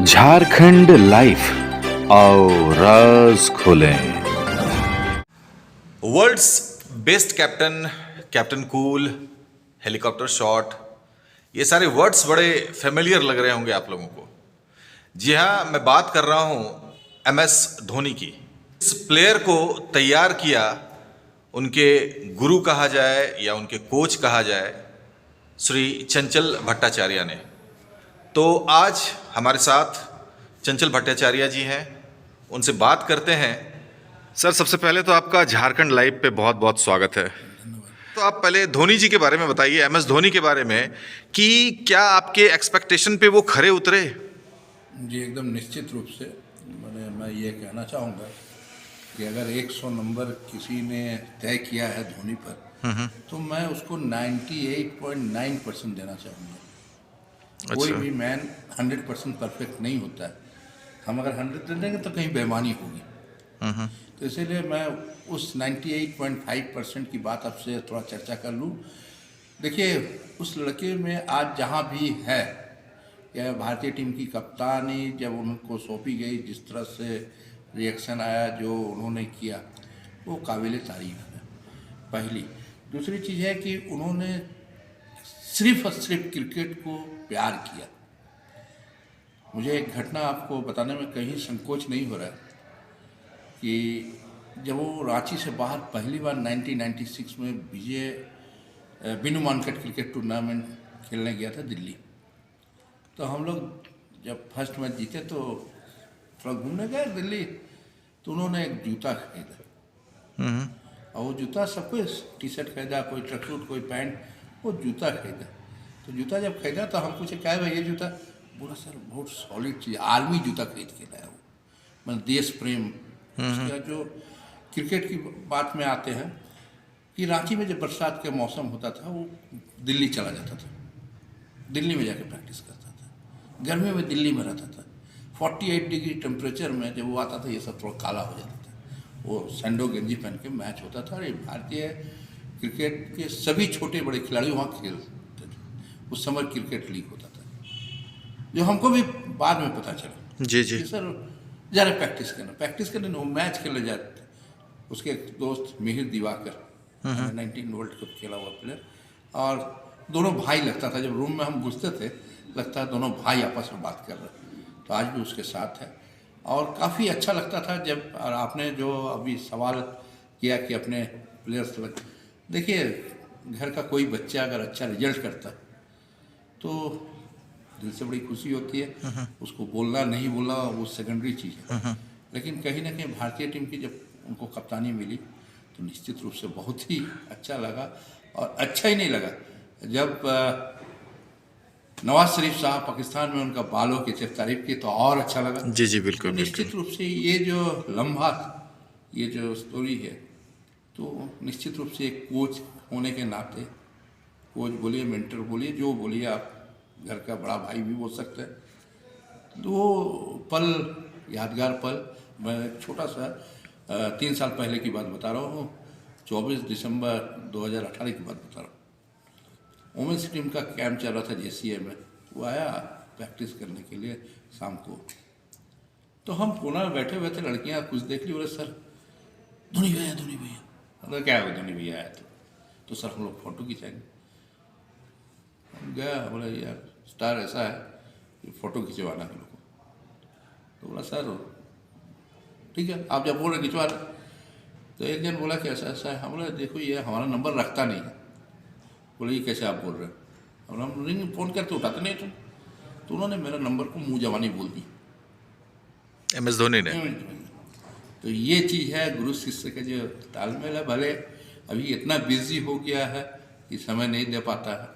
Jharkhand life आओ राज खोलें। World's best captain, captain cool, helicopter shot, ये सारे वर्ड्स बड़े फेमिलियर लग रहे होंगे आप लोगों को। जी हाँ, मैं बात कर रहा हूँ MS धोनी की। इस प्लेयर को तैयार किया उनके गुरु कहा जाए या उनके कोच कहा जाए, श्री चंचल भट्टाचार्य ने। तो आज हमारे साथ चंचल भट्टाचार्य जी हैं, उनसे बात करते हैं। सर, सबसे पहले तो आपका झारखंड लाइव पे बहुत बहुत स्वागत है। तो आप पहले धोनी जी के बारे में बताइए, MS धोनी के बारे में, कि क्या आपके एक्सपेक्टेशन पे वो खरे उतरे? जी एकदम निश्चित रूप से मैं ये कहना चाहूँगा कि अगर 100 नंबर किसी ने तय किया है धोनी पर, तो मैं उसको 98.9% देना चाहूँगा। कोई भी मैन 100% परफेक्ट नहीं होता है। हम अगर 100 देंगे तो कहीं बेईमानी होगी। तो इसीलिए मैं उस 98.5% की बात आपसे थोड़ा चर्चा कर लूँ। देखिए, उस लड़के में आज जहाँ भी है, या भारतीय टीम की कप्तानी जब उनको सौंपी गई, जिस तरह से रिएक्शन आया, जो उन्होंने किया, वो काबिल तारीफ है। पहली। दूसरी चीज़ है कि उन्होंने सिर्फ और सिर्फ क्रिकेट को प्यार किया। मुझे एक घटना आपको बताने में कहीं संकोच नहीं हो रहा है कि जब वो रांची से बाहर पहली बार 1996 में विजय बिनु मानकट क्रिकेट टूर्नामेंट खेलने गया था दिल्ली। तो हम लोग जब फर्स्ट मैच जीते तो थोड़ा घूमने गए दिल्ली, तो उन्होंने एक जूता खरीदा। और वो जूता सब कोई टी शर्ट खरीदा, कोई ट्रक सूट, कोई पैंट, वो जूता खरीदा। तो जूता जब खरीदा तो हम पूछे क्या है भाई ये जूता? बोला सर बहुत सॉलिड चीज़, आर्मी जूता खरीद के लाया वो, मतलब देश प्रेम। उसके बाद जो क्रिकेट की बात में आते हैं कि रांची में जब बरसात का मौसम होता था, वो दिल्ली चला जाता था, दिल्ली में जाके प्रैक्टिस करता था। गर्मी में दिल्ली में रहता था। 48 डिग्री टेम्परेचर में जब वो आता था, ये सब थोड़ा काला हो जाता था। वो सैंडो गंजी पहन के मैच होता था। और ये भारतीय क्रिकेट के सभी छोटे बड़े खिलाड़ी वहाँ खेलते थे। उस समय क्रिकेट लीग होता था, जो हमको भी बाद में पता चला। जी जी। सर जा रहे प्रैक्टिस करने वो मैच खेलने जाते थे। उसके एक दोस्त मिहिर दिवाकर, 19 वर्ल्ड कप खेला हुआ प्लेयर, और दोनों भाई लगता था। जब रूम में हम घुसते थे, लगता है दोनों भाई आपस में बात कर रहे। तो आज भी उसके साथ है और काफ़ी अच्छा लगता था। जब और आपने जो अभी सवाल किया कि अपने प्लेयर्स, देखिए घर का कोई बच्चा अगर अच्छा रिजल्ट करता है तो दिल से बड़ी खुशी होती है। उसको बोलना नहीं बोलना वो सेकेंडरी चीज़ है। लेकिन कहीं ना कहीं भारतीय टीम की जब उनको कप्तानी मिली तो निश्चित रूप से बहुत ही अच्छा लगा। और अच्छा ही नहीं लगा जब नवाज शरीफ साहब पाकिस्तान में उनका बालों की तारीफ की, तो और अच्छा लगा। जी जी, बिल्कुल तो बिल्कुल। निश्चित रूप से ये जो लम्हा, ये जो स्टोरी है, तो निश्चित रूप से एक कोच होने के नाते, कोच बोलिए, मेंटर बोलिए, जो बोलिए आप, घर का बड़ा भाई भी बोल सकते हैं। तो वो पल, यादगार पल, मैं एक छोटा सा 3 साल पहले की बात बता रहा हूँ। 24 दिसंबर 2018 की बात बता रहा हूँ। वुमेंस टीम का कैंप चल रहा था JCA में। वो आया प्रैक्टिस करने के लिए शाम को। तो हम कोना में बैठे हुए थे, लड़कियाँ कुछ देख ली, बोले सर धोनी भैया, धोनी भैया। मतलब क्या है, धोनी भैया आया तो सर हम लोग फोटो खिंचाएंगे। हम गया, बोला यार स्टार ऐसा है कि फ़ोटो खिंचवाना है लोगों को। तो बोला सर ठीक है, आप जब बोल रहे खिंचवा रहे। तो एक जन बोला कि ऐसा ऐसा है। हम बोला देखो ये हमारा नंबर रखता नहीं है। बोले ये कैसे आप बोल रहे हो? और हम रिंग फ़ोन करते उठाते नहीं तुम। तो उन्होंने मेरा नंबर को मुँह जवानी बोल दी, MS धोनी ने। तो ये चीज़ है गुरु शिष्य का जो तालमेल है। भले अभी इतना बिजी हो गया है कि समय नहीं दे पाता है,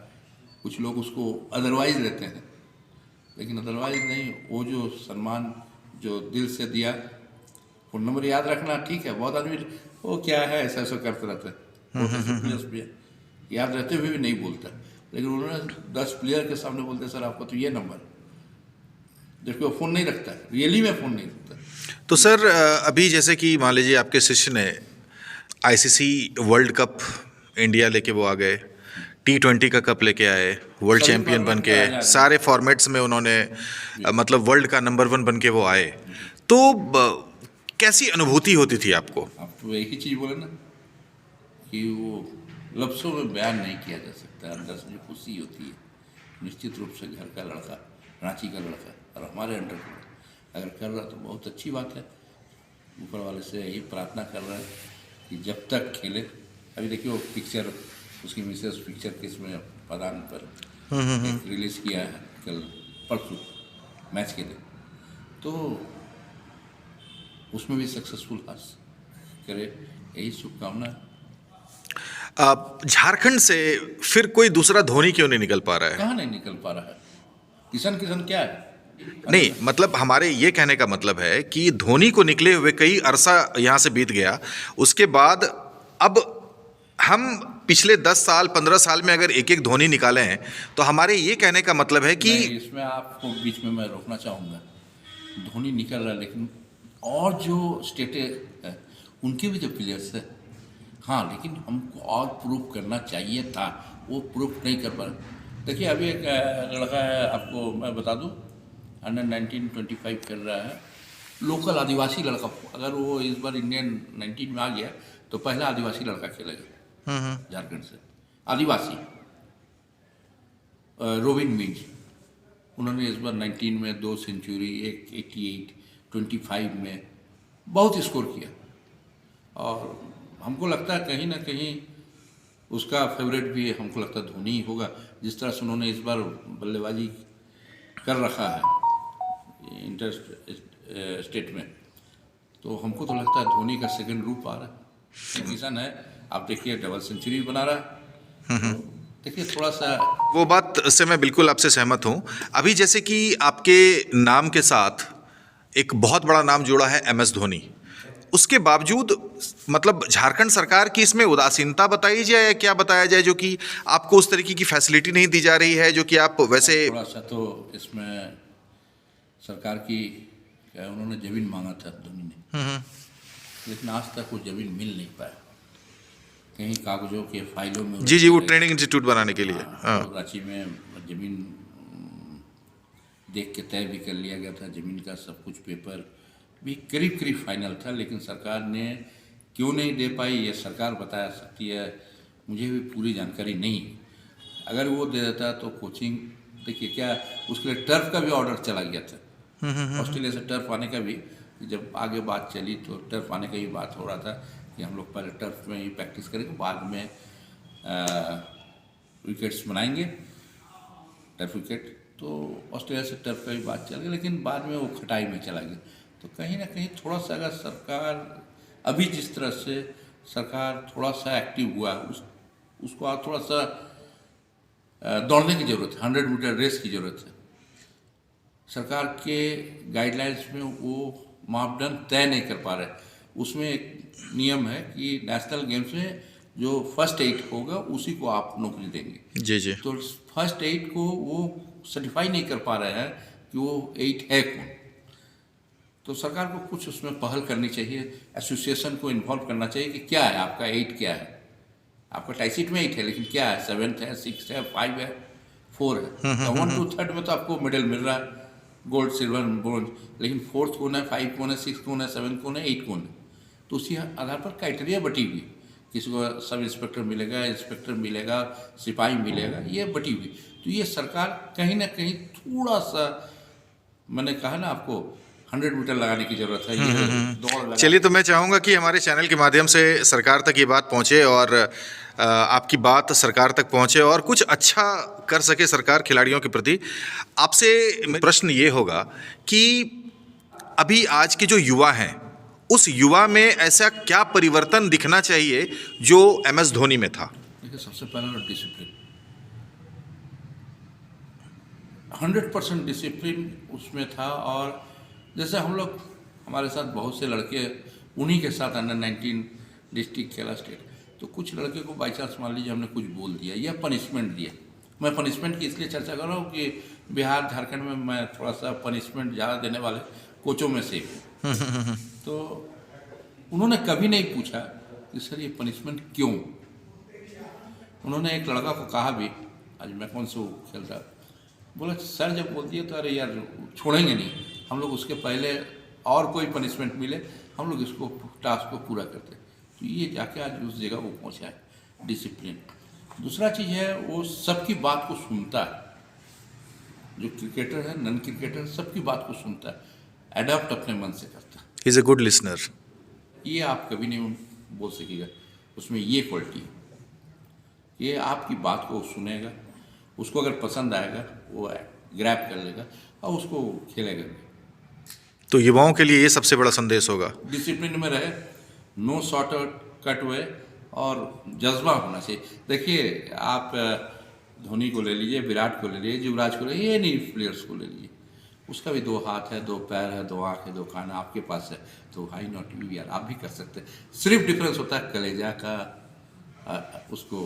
कुछ लोग उसको अदरवाइज लेते हैं, लेकिन अदरवाइज नहीं। वो जो सम्मान जो दिल से दिया, फ़ोन नंबर याद रखना ठीक है। बहुत आदमी वो क्या है ऐसा ऐसा करते रहते हैं, याद रहते हुए भी नहीं बोलता। लेकिन उन्होंने 10 प्लेयर के सामने बोलते सर आपको तो ये नंबर, जबकि वो फ़ोन नहीं रखता, रियली में फ़ोन नहीं रखता। तो सर, अभी जैसे कि मान लीजिए आपके शिष्य ने ICC वर्ल्ड कप इंडिया लेके वो आ गए, T20 का कप लेके आए, वर्ल्ड सभी चैंपियन बन फॉर्मेट के, में आ जा रहे हैं। सारे फॉर्मेट्स में उन्होंने मतलब वर्ल्ड का नंबर 1 बन के वो आए। तो कैसी अनुभूति होती थी आपको? आप तो एक ही चीज़ बोले ना कि वो लफ्ज़ों में बयान नहीं किया जा सकता, अंदर से जो खुशी होती है। निश्चित रूप से घर का लड़का, रांची का लड़का और हमारे अंडर का अगर कर रहा तो बहुत अच्छी बात है। ऊपर वाले से यही प्रार्थना कर रहे हैं कि जब तक खेले। अभी देखिए वो पिक्चर, उसकी मिसेस पिक्चर के इसमें पदान पर एक रिलीज़ किया है कल परसों मैच के दिन, तो उसमें भी सक्सेसफुल हासिल करे, यही शुभकामना है। झारखंड से फिर कोई दूसरा धोनी क्यों नहीं निकल पा रहा है? कहाँ नहीं निकल पा रहा है? किशन किशन क्या है? नहीं, मतलब हमारे ये कहने का मतलब है कि धोनी को निकले हुए कई अरसा यहाँ से बीत गया, उसके बाद अब हम पिछले 10 साल 15 साल में अगर एक एक धोनी निकाले हैं तो हमारे ये कहने का मतलब है कि नहीं, इसमें आपको बीच में मैं रोकना चाहूँगा। धोनी निकल रहा है लेकिन और जो स्टेट है उनके भी तो प्लेयर्स है। हाँ, लेकिन हमको और प्रूफ करना चाहिए था, वो प्रूफ नहीं कर पा रहे। देखिए अभी एक लड़का है, आपको मैं बता दूं, अंडर 19 25 कर रहा है, लोकल आदिवासी लड़का। अगर वो इस बार इंडियन 19 में आ गया तो पहला आदिवासी लड़का खेलेगा झारखंड से, आदिवासी। रोबिन मीन्स, उन्होंने इस बार 19 में 2 सेंचुरी, एक 88, 25 में बहुत स्कोर किया। और हमको लगता है कहीं ना कहीं उसका फेवरेट भी हमको लगता है धोनी ही होगा। जिस तरह से उन्होंने इस बार बल्लेबाजी कर रखा है इंटर स्टेट में, तो हमको तो लगता है धोनी का सेकंड रूप आ रहा है। किशन है, आप देखिए डबल सेंचुरी बना रहा है, तो देखिए थोड़ा सा वो बात से मैं बिल्कुल आपसे सहमत हूँ। अभी जैसे कि आपके नाम के साथ एक बहुत बड़ा नाम जुड़ा है MS धोनी, उसके बावजूद मतलब झारखंड सरकार की इसमें उदासीनता बताई जाए या क्या बताया जाए जो कि आपको उस तरीके की फैसिलिटी नहीं दी जा रही है जो कि आप वैसे? थोड़ा सा तो इसमें सरकार की क्या, उन्होंने ज़मीन मांगा था धोनी ने, लेकिन आज तक वो ज़मीन मिल नहीं पाया। कहीं कागजों के फाइलों में जी वो ट्रेनिंग इंस्टीट्यूट बनाने के लिए। तो रांची में ज़मीन देख के तय भी कर लिया गया था, ज़मीन का सब कुछ पेपर भी करीब करीब फाइनल था, लेकिन सरकार ने क्यों नहीं दे पाई ये सरकार बता सकती है, मुझे भी पूरी जानकारी नहीं। अगर वो दे देता तो कोचिंग, देखिए क्या उसके लिए टर्फ का भी ऑर्डर चला गया था, ऑस्ट्रेलिया से टर्फ आने का भी। जब आगे बात चली तो टर्फ आने का ही बात हो रहा था कि हम लोग पहले टर्फ में ही प्रैक्टिस करेंगे, बाद में विकेट्स बनाएंगे, टर्फ विकेट। तो ऑस्ट्रेलिया से टर्फ का भी बात चल गई, लेकिन बाद में वो खटाई में चला गया। तो कहीं ना कहीं थोड़ा सा अगर सरकार अभी जिस तरह से सरकार थोड़ा सा एक्टिव हुआ, उसको आज थोड़ा सा दौड़ने की ज़रूरत है, 100 मीटर रेस की ज़रूरत है। सरकार के गाइडलाइंस में वो मापदंड तय नहीं कर पा रहे। उसमें एक नियम है कि नेशनल गेम्स में जो फर्स्ट 8 होगा उसी को आप नौकरी देंगे। जी तो फर्स्ट 8 को वो सर्टिफाई नहीं कर पा रहे हैं कि वो 8 है कौन। तो सरकार को कुछ उसमें पहल करनी चाहिए, एसोसिएशन को इन्वॉल्व करना चाहिए कि क्या है आपका 8 क्या है। आपका टाइसीट में 8 है, लेकिन क्या है, 7th है, 6th है, 5 है, 4 है। तो 1 to 3rd में तो आपको मेडल मिल रहा है, गोल्ड सिल्वर ब्रोंज, लेकिन 4th कौन है, 5 कौन है, 6 कौन है, 7 कौन है, 8 कौन है। तो उसी आधार पर क्राइटेरिया बटी हुई, किसी को सब इंस्पेक्टर मिलेगा, इंस्पेक्टर मिलेगा, सिपाही मिलेगा, ये बटी हुई। तो ये सरकार कहीं ना कहीं थोड़ा सा, मैंने कहा ना आपको 100 मीटर लगाने की जरूरत है, ये दौड़ लगा। चलिए, तो मैं चाहूँगा कि हमारे चैनल के माध्यम से सरकार तक ये बात पहुँचे और आपकी बात सरकार तक पहुँचे और कुछ अच्छा कर सके सरकार खिलाड़ियों के प्रति। आपसे प्रश्न ये होगा कि अभी आज के जो युवा हैं, उस युवा में ऐसा क्या परिवर्तन दिखना चाहिए जो MS धोनी में था? देखिए, सबसे पहला डिसिप्लिन, 100% डिसिप्लिन उसमें था। और जैसे हम लोग, हमारे साथ बहुत से लड़के, उन्हीं के साथ अंडर 19 डिस्ट्रिक्ट खेला स्टेट, तो कुछ लड़के को बाई चांस मान लीजिए हमने कुछ बोल दिया या पनिशमेंट दिया। मैं पनिशमेंट की इसलिए चर्चा कर रहा हूँ कि बिहार झारखंड में मैं थोड़ा सा पनिशमेंट ज़्यादा देने वाले कोचों में से हूँ। तो उन्होंने कभी नहीं पूछा कि सर ये पनिशमेंट क्यों। उन्होंने एक लड़का को कहा भी, आज मैं कौन से वो खेल रहा, बोला सर जब बोल दिए तो अरे यार छोड़ेंगे नहीं, हम लोग उसके पहले और कोई पनिशमेंट मिले हम लोग इसको टास्क को पूरा करते। तो ये जाके आज उस जगह वो पहुँचा है, डिसिप्लिन। दूसरा चीज़ है वो सबकी बात को सुनता है, जो क्रिकेटर है नॉन क्रिकेटर सबकी बात को सुनता है, अडॉप्ट अपने मन से करता है। He is a good listener. ये आप कभी नहीं बोल सकेगा, उसमें ये क्वालिटी है, ये आपकी बात को सुनेगा, उसको अगर पसंद आएगा वो ग्रैब कर लेगा और उसको खेलेगा भी। तो युवाओं के लिए ये सबसे बड़ा संदेश होगा, डिसिप्लिन में रहे, नो शॉर्ट कट वे और जज्बा होना चाहिए। देखिए आप धोनी को ले लीजिए, विराट को ले लीजिए, युवराज को ले लीजिए, ये नहीं प्लेयर्स को ले लीजिए, उसका भी 2 हाथ है, 2 पैर है, 2 आँख है, 2 कान है, आपके पास है, तो हाई नॉट यू यार, आप भी कर सकते हैं। सिर्फ डिफरेंस होता है कलेजा का उसको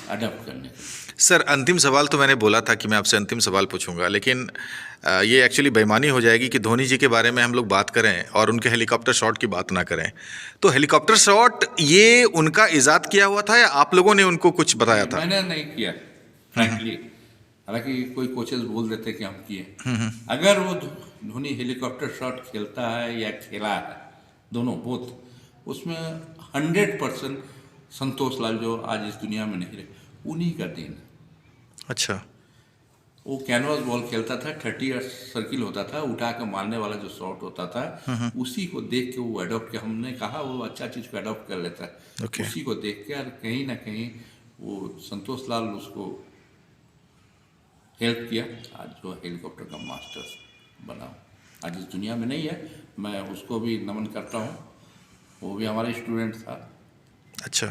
अडॉप्ट करने का। सर अंतिम सवाल तो मैंने बोला था कि मैं आपसे अंतिम सवाल पूछूंगा, लेकिन ये एक्चुअली बेईमानी हो जाएगी कि धोनी जी के बारे में हम लोग बात करें और उनके हेलीकॉप्टर शॉट की बात ना करें। तो हेलीकॉप्टर शॉट ये उनका इजाद किया हुआ था या आप लोगों ने उनको कुछ बताया था? मैंने नहीं किया फ्रैंकली, हालांकि कोई कोचेस बोल देते कि हम किए। अगर वो धोनी हेलीकॉप्टर शॉट खेलता है या खेला है, दोनों बोथ, उसमें 100% संतोष लाल जो आज इस दुनिया में नहीं रहे, उन्हीं का देन। अच्छा। वो कैनवास बॉल खेलता था, 30 सर्किल होता था, उठा के मारने वाला जो शॉट होता था, उसी को देख के वो अडॉप्ट किया। हमने कहा वो अच्छा चीज़ को अडॉप्ट कर लेता है, Okay. उसी को देख के, और कहीं ना कहीं वो संतोष लाल उसको हेल्प किया, आज जो हेलीकॉप्टर का मास्टर बना, आज इस दुनिया में नहीं है। मैं उसको भी नमन करता हूँ, वो भी हमारा स्टूडेंट था, अच्छा।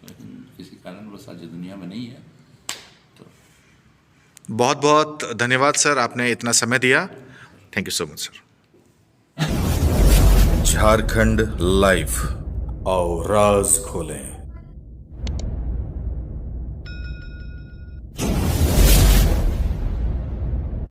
लेकिन किसी कारण बस आज दुनिया में नहीं है। बहुत बहुत धन्यवाद सर, आपने इतना समय दिया। Thank you so much sir. Jharkhand life, आओ राज खोलें।